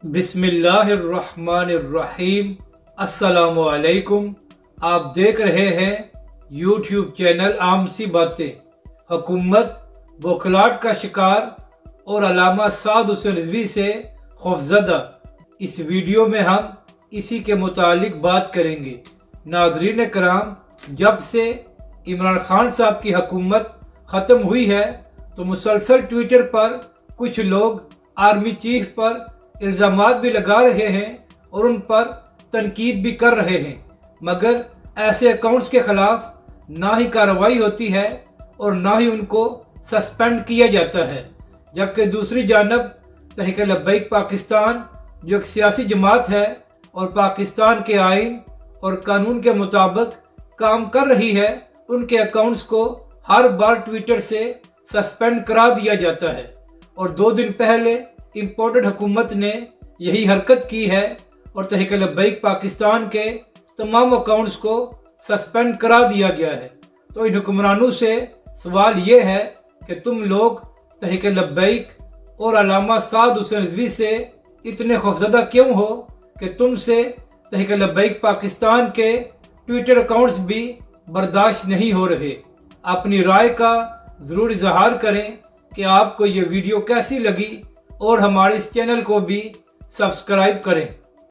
बिस्मिल्लाहिर्रहमानिर्रहीम। अस्सलाम वालेकुम। आप देख रहे हैं यूट्यूब चैनल आम सी बातें। हुकूमत बौखलाहट का शिकार और अल्लामा साद हुसैन रिजवी से खौफजदा। इस वीडियो में हम इसी के मुतालिक बात करेंगे। नाजरीन कराम, जब से इमरान खान साहब की हुकूमत ख़त्म हुई है तो मुसलसल ट्विटर पर कुछ लोग आर्मी चीफ पर इल्ज़ामात भी लगा रहे हैं और उन पर तनकीद भी कर रहे हैं, मगर ऐसे अकाउंट्स के खिलाफ ना ही कार्रवाई होती है और ना ही उनको सस्पेंड किया जाता है। जबकि दूसरी जानब तहरीक लब्बैक पाकिस्तान, जो एक सियासी जमात है और पाकिस्तान के आइन और कानून के मुताबिक काम कर रही है, उनके अकाउंट्स को हर बार ट्विटर से सस्पेंड करा दिया जाता है। और 2 दिन पहले इम्पोर्टेड हुकूमत ने यही हरकत की है और तहरीक लब्बैक पाकिस्तान के तमाम अकाउंट्स को सस्पेंड करा दिया गया है। तो इन हुक्मरानों से सवाल ये है कि तुम लोग तहरीक लब्बैक और अल्लामा साद हुसैन रिजवी से इतने खौफजदा क्यों हो कि तुमसे तहरीक लब्बैक पाकिस्तान के ट्विटर अकाउंट्स भी बर्दाश्त नहीं हो रहे। अपनी राय का ज़रूर इजहार करें कि आपको ये वीडियो कैसी लगी और हमारे इस चैनल को भी सब्सक्राइब करें।